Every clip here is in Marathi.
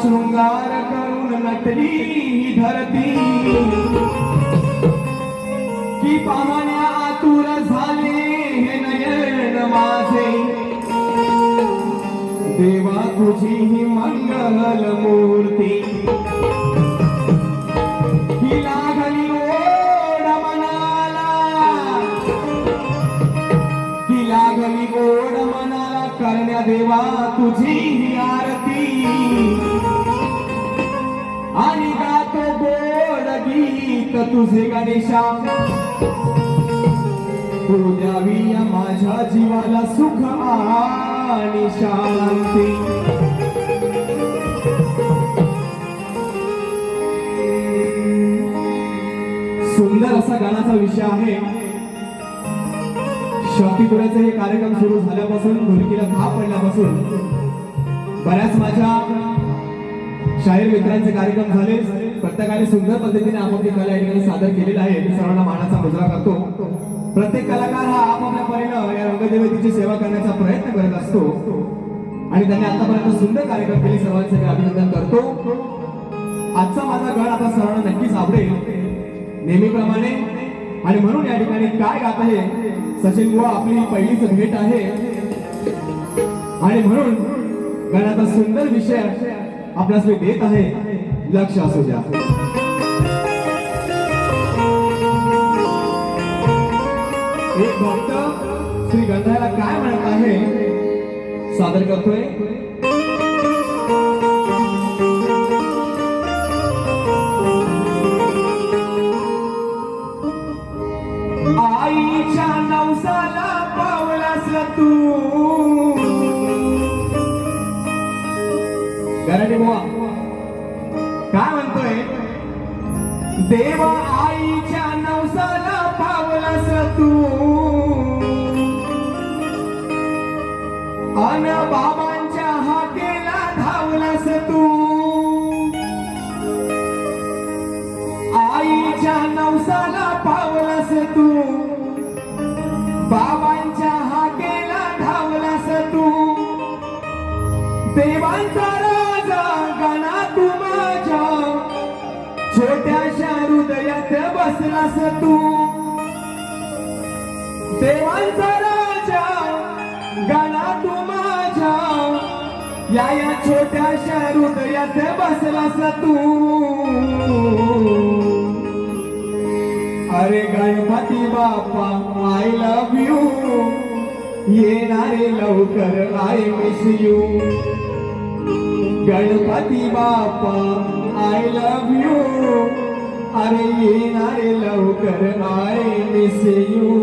शृंगार करून नटली ही धरती की पाहण्या आतुर झाले हे नयन माझे देवा तुझी ही मंगल मूर्ती ही लागली ओढ मनाला ही लागली ओढ मनाला करण्या देवा तुझी ही आरती आणि गातो गोड गीत तुझे गणेशा तू द्यावी या माझ्या जीवाला सुख आणि शांती सुंदर असा गाण्याचा विषय आहे शक्तीपुराचे हे कार्यक्रम सुरू झाल्यापासून ढोलकीला धाप पडल्यापासून बऱ्याच माझ्या शाहीर मित्रांचे कार्यक्रम झाले प्रत्येकाने सुंदर पद्धतीने आपापली कला या ठिकाणी सादर केलेला आहे मी सर्वांना मानाचा मुजरा करतो प्रत्येक कलाकार हा आपापल्या परीने या रंगदेवतेची सेवा करण्याचा प्रयत्न करत असतो आणि त्यांनी आतापर्यंत सुंदर कार्यक्रम केले सर्वांचे मी अभिनंदन करतो आजचा माझा गण आता सर्वांना नक्कीच आवडेल नेहमीप्रमाणे आणि म्हणून या ठिकाणी काय गात आहे सचिन बुवा आपली पहिलीच भेट आहे आणि म्हणून गणाचा सुंदर विषय आपल्यास मी देत आहे लक्ष असू द्या एक भक्त श्री गंधाला काय म्हणत आहे सादर करतोय आईच्या नवसाला पावलास तू गराडे बुवा काय म्हणतोय देवा आईच्या नवसाला पावलास तू अन बाबांच्या हाकेला धावलास तू आईच्या नवसाला पावलास तू बाबांच्या हाकेला धावलास तू देवांचा राजा गणा तू माझ्या छोट्याशा हृदयात बसलास तू देवांचा राजा गणा तू माझ्या या छोट्याशा हृदयात बसलास तू अरे Ganpati Bappa I love you येणारे लवकर I miss you Ganpati Bappa I love you अरे येणारे लवकर आय मिस यू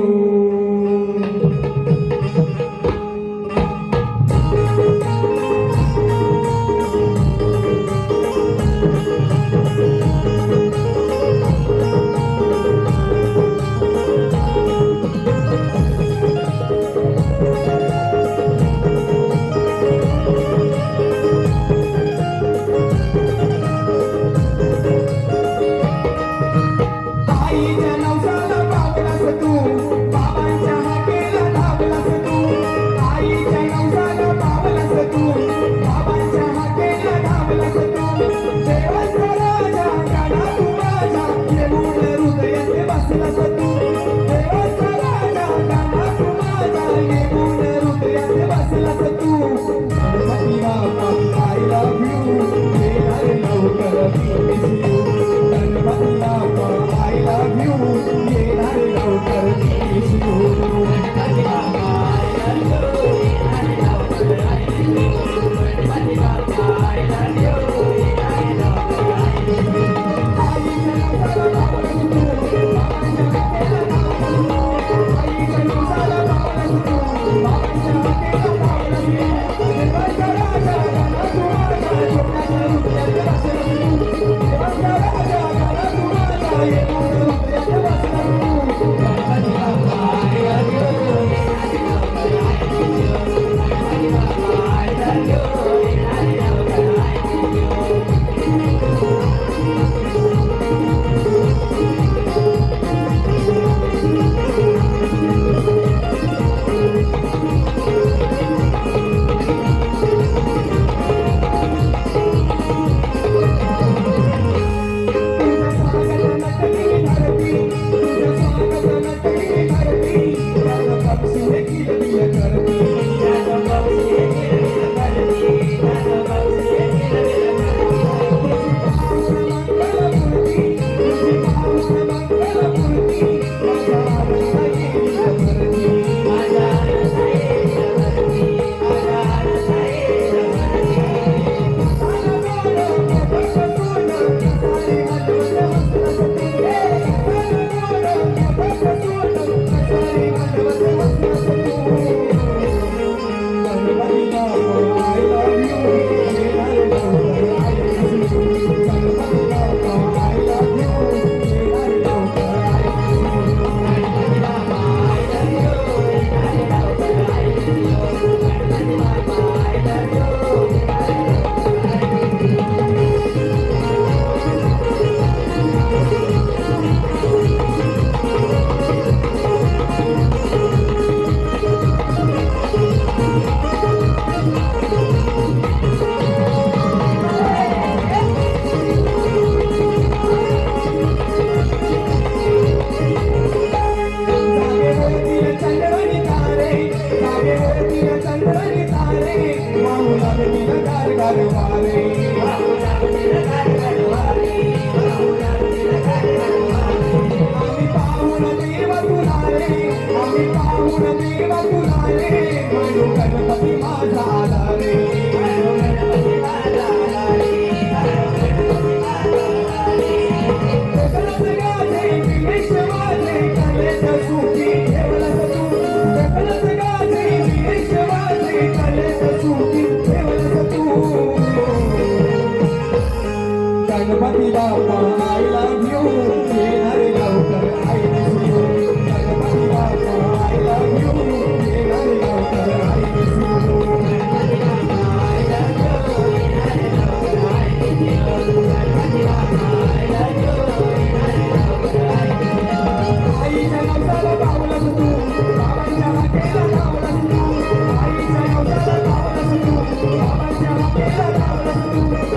बाबाच्या हाकेला धावलास तू